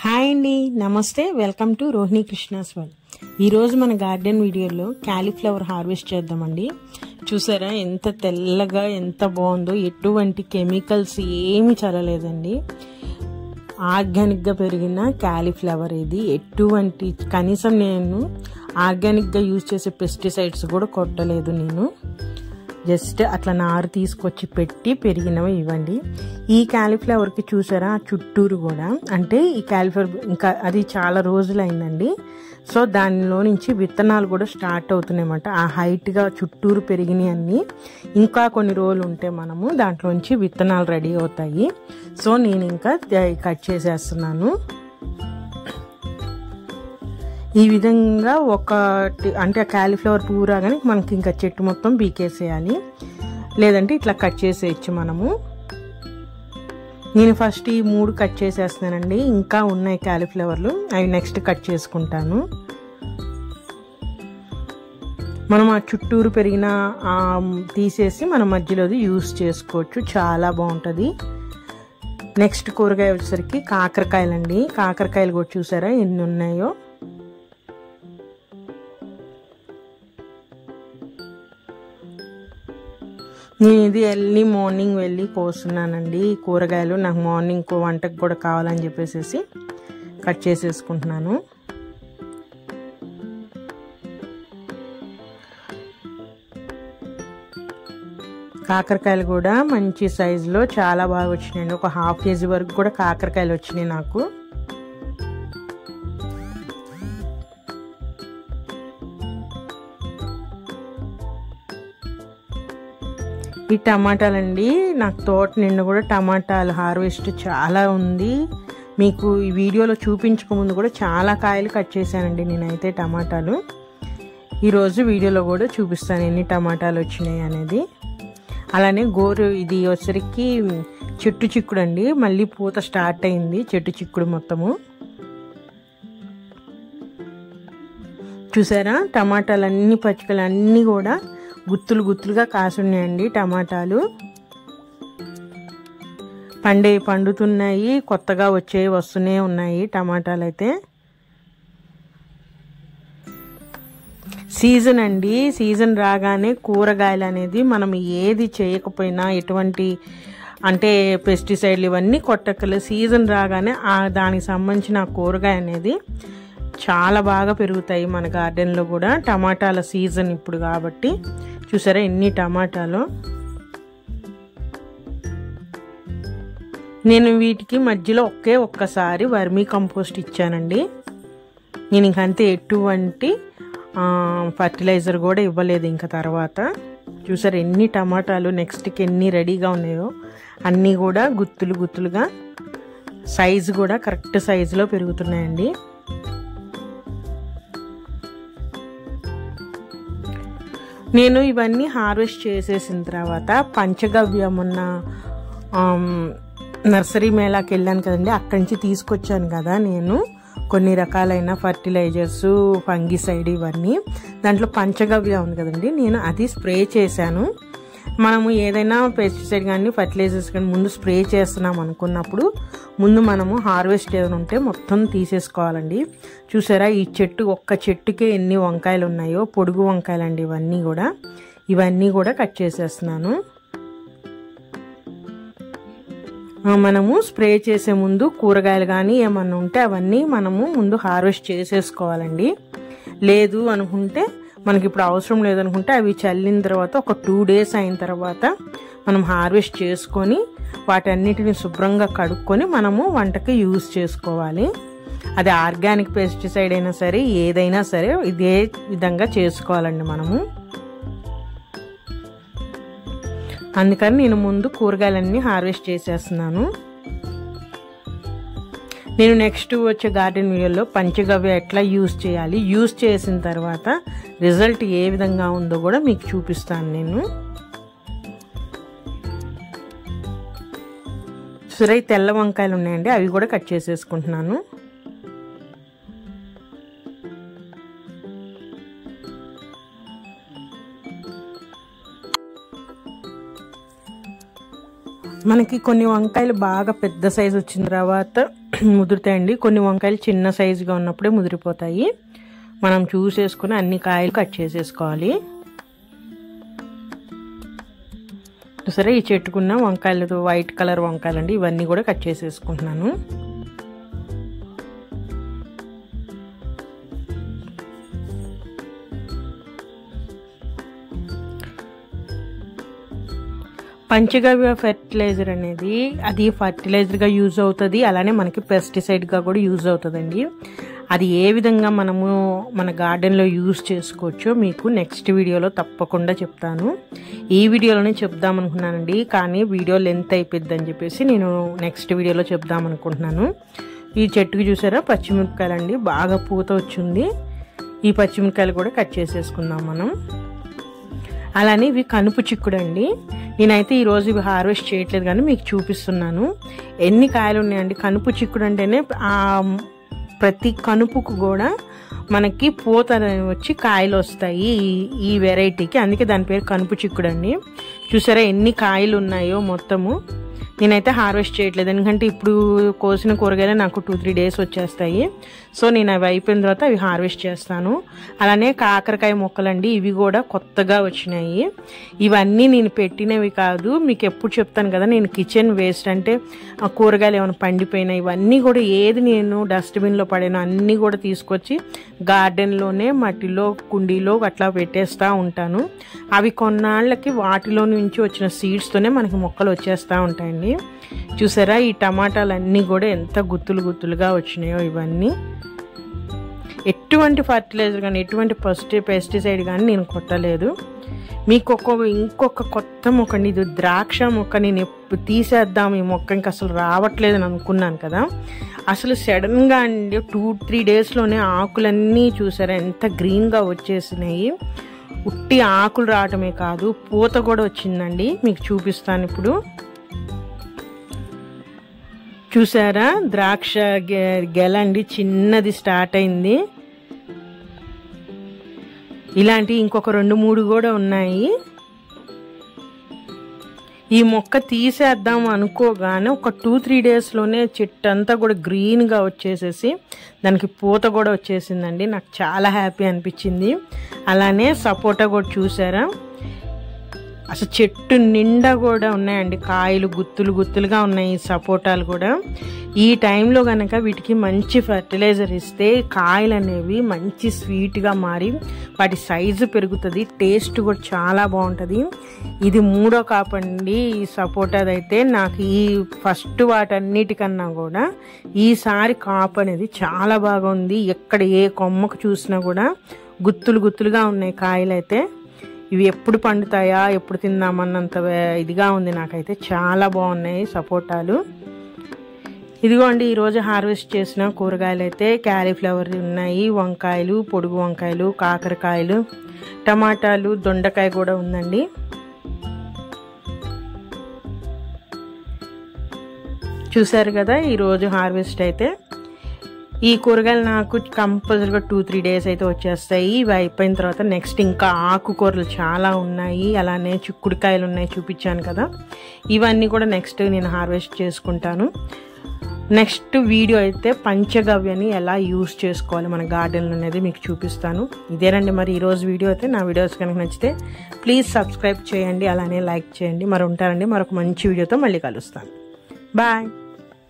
Hi అండి, నమస్తే. Welcome to Rohini Krishna's world. ఈరోజు మన గార్డెన్ వీడియోలో క్యాలీఫ్లవర్ హార్వెస్ట్ చేద్దామండి. చూసారా ఎంత తెల్లగా ఎంత బాగుందో, ఎటువంటి కెమికల్స్ ఏమి చల్లలేదండి. ఆర్గానిక్గా పెరిగిన క్యాలీఫ్లవర్ ఇది. ఎటువంటి కనీసం నేను ఆర్గానిక్గా యూజ్ చేసే పెస్టిసైడ్స్ కూడా కొట్టలేదు. నేను జస్ట్ అట్లా నారు తీసుకొచ్చి పెట్టి పెరిగినవి ఇవ్వండి. ఈ క్యాలీఫ్లవర్కి చూసారా చుట్టూరు కూడా, అంటే ఈ క్యాలీఫ్లవర్ ఇంకా అది చాలా రోజులు అయిందండి. సో దానిలో నుంచి విత్తనాలు కూడా స్టార్ట్ అవుతున్నాయి అన్నమాట. ఆ హైట్గా చుట్టూరు పెరిగినాయి అన్నీ. ఇంకా కొన్ని రోజులు ఉంటే మనము దాంట్లోంచి విత్తనాలు రెడీ అవుతాయి. సో నేను ఇంకా కట్ చేసేస్తున్నాను. ఈ విధంగా ఒకటి అంటే క్యాలీఫ్లవర్ పువ్వు రాగానే మనకి ఇంకా చెట్టు మొత్తం పీకేసేయాలి, లేదంటే ఇట్లా కట్ చేసేయచ్చు మనము. నేను ఫస్ట్ ఈ 3 కట్ చేసేస్తున్నానండి. ఇంకా ఉన్నాయి క్యాలీఫ్లవర్లు, అవి నెక్స్ట్ కట్ చేసుకుంటాను. మనం ఆ చుట్టూరు పెరిగిన తీసేసి మనం మధ్యలోది యూస్ చేసుకోవచ్చు, చాలా బాగుంటుంది. నెక్స్ట్ కూరగాయ వచ్చేసరికి కాకరకాయలండి. కాకరకాయలు కూడా చూసారా ఎన్ని ఉన్నాయో. నేను ఇది ఎర్లీ మార్నింగ్ వెళ్ళి కోస్తున్నానండి కూరగాయలు. నాకు మార్నింగ్ వంటకు కూడా కావాలని చెప్పేసి కట్ చేసేసుకుంటున్నాను. కాకరకాయలు కూడా మంచి సైజులో చాలా బాగా వచ్చినాయండి. ఒక 1/2 kg వరకు కూడా కాకరకాయలు వచ్చినాయి నాకు. ఈ టమాటాలండి, నాకు తోట నిండా కూడా టమాటాలు హార్వెస్ట్ చాలా ఉంది. మీకు ఈ వీడియోలో చూపించకముందు కూడా చాలా కాయలు కట్ చేశానండి నేనైతే టమాటాలు. ఈరోజు వీడియోలో కూడా చూపిస్తాను ఎన్ని టమాటాలు వచ్చినాయి అనేది. అలానే ఇది వచ్చరికి చెట్టు చిక్కుడు అండి. మళ్ళీ పూత స్టార్ట్ అయింది చెట్టు చిక్కుడు మొత్తము. చూసారా టమాటాలు అన్ని పచ్చికలు అన్నీ కూడా గుత్తులు గుత్తులుగా కాసున్నాయండి. టమాటాలు పండుతున్నాయి, కొత్తగా వస్తూనే ఉన్నాయి టమాటాలు అయితే. సీజన్ అండి, సీజన్ రాగానే కూరగాయలు అనేది మనం ఏది చేయకపోయినా, ఎటువంటి అంటే పెస్టిసైడ్లు ఇవన్నీ కొట్టకలు, సీజన్ రాగానే దానికి సంబంధించిన కూరగాయ అనేది చాలా బాగా పెరుగుతాయి మన గార్డెన్లో కూడా. టమాటాల సీజన్ ఇప్పుడు కాబట్టి చూసారా ఎన్ని టమాటాలు. నేను వీటికి మధ్యలో ఒక్కసారి వర్మీ కంపోస్ట్ ఇచ్చానండి. నేను ఇంకంతే ఎటువంటి ఫర్టిలైజర్ కూడా ఇవ్వలేదు ఇంకా తర్వాత. చూసారా ఎన్ని టమాటాలు నెక్స్ట్కి ఎన్ని రెడీగా ఉన్నాయో. అన్నీ కూడా గుత్తులు గుత్తులుగా, సైజు కూడా కరెక్ట్ సైజులో పెరుగుతున్నాయండి. నేను ఇవన్నీ హార్వెస్ట్ చేసేసిన తర్వాత పంచగవ్య మొన్న నర్సరీ మేళాకి వెళ్ళాను కదండి, అక్కడి నుంచి తీసుకొచ్చాను కదా నేను కొన్ని రకాలైన ఫర్టిలైజర్స్, ఫంగిసైడ్ ఇవన్నీ. దాంట్లో పంచగవ్య ఉంది కదండి, నేను అది స్ప్రే చేశాను. మనము ఏదైనా పెస్టిసైడ్ కానీ ఫర్టిలైజర్స్ కానీ ముందు స్ప్రే చేస్తున్నాం అనుకున్నప్పుడు ముందు మనము హార్వెస్ట్ ఏదైనా ఉంటే మొత్తం తీసేసుకోవాలండి. చూసారా ఈ ఒక్క చెట్టుకే ఎన్ని వంకాయలు ఉన్నాయో, పొడుగు వంకాయలు అండి ఇవన్నీ కూడా కట్ చేసేస్తున్నాను. మనము స్ప్రే చేసే ముందు కూరగాయలు కానీ ఏమన్నా ఉంటే అవన్నీ మనము ముందు హార్వెస్ట్ చేసేసుకోవాలండి. లేదు అనుకుంటే, మనకి ఇప్పుడు అవసరం లేదనుకుంటే అవి చల్లిన తర్వాత ఒక 2 days అయిన తర్వాత మనం హార్వెస్ట్ చేసుకొని వాటన్నిటిని శుభ్రంగా కడుక్కొని మనము వంటకి యూజ్ చేసుకోవాలి. అది ఆర్గానిక్ పెస్టిసైడ్ అయినా సరే ఏదైనా సరే ఇదే విధంగా చేసుకోవాలండి మనము. అందుకని నేను ముందు కూరగాయలన్నీ హార్వెస్ట్ చేసేస్తున్నాను. నేను నెక్స్ట్ వచ్చే గార్డెన్ వీడియోలో పంచగవ్య ఎట్లా యూజ్ చేయాలి, యూజ్ చేసిన తర్వాత రిజల్ట్ ఏ విధంగా ఉందో కూడా మీకు చూపిస్తాను నేను. సరే తెల్ల వంకాయలు ఉన్నాయండి, అవి కూడా కట్ చేసేసుకుంటున్నాను. మనకి కొన్ని వంకాయలు బాగా పెద్ద సైజు వచ్చిన తర్వాత ముదురుతాయండి. కొన్ని వంకాయలు చిన్న సైజుగా ఉన్నప్పుడే ముదిరిపోతాయి. మనం చూసేసుకుని అన్ని కాయలు కట్ చేసేసుకోవాలి. సరే, ఈ చెట్టుకున్న వంకాయలు వైట్ కలర్ వంకాయలండి, ఇవన్నీ కూడా కట్ చేసేసుకుంటున్నాను. పంచగవ్య ఫెర్టిలైజర్ అనేది అది ఫర్టిలైజర్గా యూజ్ అవుతుంది, అలానే మనకి పెస్టిసైడ్గా కూడా యూజ్ అవుతుందండి. అది ఏ విధంగా మనము మన గార్డెన్లో యూజ్ చేసుకోవచ్చో మీకు నెక్స్ట్ వీడియోలో తప్పకుండా చెప్తాను. ఈ వీడియోలోనే చెప్దామనుకున్నానండి, కానీ వీడియో లెంత్ అయిపోద్ది అని చెప్పేసి నేను నెక్స్ట్ వీడియోలో చెప్దామనుకుంటున్నాను. ఈ చెట్టుకు చూసారా పచ్చిమిరపకాయలండి, బాగా పూత వచ్చింది. ఈ పచ్చిమిరపకాయలు కూడా కట్ చేసేసుకుందాం మనం. అలానే ఇవి కనుపు చిక్కుడు అండి. నేనైతే ఈరోజు ఇవి హార్వెస్ట్ చేయట్లేదు కానీ మీకు చూపిస్తున్నాను ఎన్ని కాయలు ఉన్నాయండి. కనుపు చిక్కుడు అంటేనే ప్రతి కనుపుకు కూడా మనకి పూత వచ్చి కాయలు వస్తాయి ఈ వెరైటీకి, అందుకే దాని పేరు కనుపు చిక్కుడు అండి. చూసారా ఎన్ని కాయలు ఉన్నాయో మొత్తము. నేనైతే హార్వెస్ట్ చేయట్లేదు, ఎందుకంటే ఇప్పుడు కోసిన కూరగాయలు నాకు 2-3 డేస్ వచ్చేస్తాయి. సో నేను అవి అయిపోయిన తర్వాత అవి హార్వెస్ట్ చేస్తాను. అలానే కాకరకాయ మొక్కలండి, ఇవి కూడా కొత్తగా వచ్చినాయి. ఇవన్నీ నేను పెట్టినవి కాదు, మీకు ఎప్పుడు చెప్తాను కదా, నేను కిచెన్ వేస్ట్ అంటే కూరగాయలు ఏమైనా పండిపోయినాయి ఇవన్నీ కూడా ఏది నేను డస్ట్బిన్లో పడాను అన్నీ కూడా తీసుకొచ్చి గార్డెన్లోనే మట్టిలో కుండీలో అట్లా పెట్టేస్తూ ఉంటాను. అవి కొన్నాళ్ళకి వాటిలో నుంచి వచ్చిన సీడ్స్తోనే మనకి మొక్కలు వచ్చేస్తూ ఉంటాయండి. చూసారా ఈ టమాటాలన్నీ కూడా ఎంత గుత్తులు గుత్తులుగా వచ్చినాయో. ఇవన్నీ ఎటువంటి ఫర్టిలైజర్ కానీ ఎటువంటి పెస్టిసైడ్ కానీ నేను కొట్టలేదు. మీకు ఇంకొక కొత్త మొక్క అండి, ఇది ద్రాక్ష మొక్క. నేను తీసేద్దాం ఈ మొక్క ఇంకా అసలు రావట్లేదు అని అనుకున్నాను కదా, అసలు సడన్గా అండి 2-3 డేస్లోనే ఆకులన్నీ చూసారా ఎంత గ్రీన్గా వచ్చేసినాయి. ఉట్టి ఆకులు రావటమే కాదు పూత కూడా వచ్చిందండి, మీకు చూపిస్తాను ఇప్పుడు. చూసారా ద్రాక్ష గెల అండి, చిన్నది స్టార్ట్ అయింది. ఇలాంటి ఇంకొక 2-3 కూడా ఉన్నాయి. ఈ మొక్క తీసేద్దాం అనుకోగానే ఒక 2-3 డేస్లోనే చెట్టు అంతా కూడా గ్రీన్గా వచ్చేసేసి దానికి పూత కూడా వచ్చేసిందండి. నాకు చాలా హ్యాపీ అనిపించింది. అలానే సపోటా కూడా చూసారా అసలు చెట్టు నిండా కూడా ఉన్నాయండి కాయలు, గుత్తులు గుత్తులుగా ఉన్నాయి సపోటాలు కూడా. ఈ టైంలో కనుక వీటికి మంచి ఫర్టిలైజర్ ఇస్తే కాయలు అనేవి మంచి స్వీట్గా మారి వాటి సైజు పెరుగుతుంది, టేస్ట్ కూడా చాలా బాగుంటుంది. ఇది 3వ కాపు అండి ఈ సపోటాదైతే. నాకు ఈ ఫస్ట్ వాటన్నిటికన్నా కూడా ఈసారి కాపు అనేది చాలా బాగా ఉంది. ఎక్కడ ఏ కొమ్మకు చూసినా కూడా గుత్తులు గుత్తులుగా ఉన్నాయి కాయలు అయితే. ఇవి ఎప్పుడు పండుతాయా ఎప్పుడు తిందామన్నంత ఇదిగా ఉంది. నాకైతే చాలా బాగున్నాయి సపోటాలు. ఇదిగోండి ఈరోజు హార్వెస్ట్ చేసిన కూరగాయలు అయితే క్యాలీఫ్లవర్ ఉన్నాయి, వంకాయలు, పొడుగు వంకాయలు, కాకరకాయలు, టమాటాలు, దొండకాయ కూడా ఉందండి. చూసారు కదా ఈరోజు హార్వెస్ట్ అయితే. ఈ కూరగాయలు నాకు కంపల్సరీగా 2-3 డేస్ అయితే వచ్చేస్తాయి. ఇవి అయిపోయిన తర్వాత నెక్స్ట్ ఇంకా ఆకుకూరలు చాలా ఉన్నాయి, అలానే చిక్కుడుకాయలు ఉన్నాయి చూపించాను కదా, ఇవన్నీ కూడా నెక్స్ట్ నేను హార్వెస్ట్ చేసుకుంటాను. నెక్స్ట్ వీడియో అయితే పంచగవ్యని ఎలా యూస్ చేసుకోవాలి మన గార్డెన్లో అనేది మీకు చూపిస్తాను. ఇదేనండి మరి ఈరోజు వీడియో అయితే. నా వీడియోస్ కనుక నచ్చితే ప్లీజ్ సబ్స్క్రైబ్ చేయండి, అలానే లైక్ చేయండి. మరి ఉంటారండి మరొక మంచి వీడియోతో మళ్ళీ కలుస్తాను. బాయ్.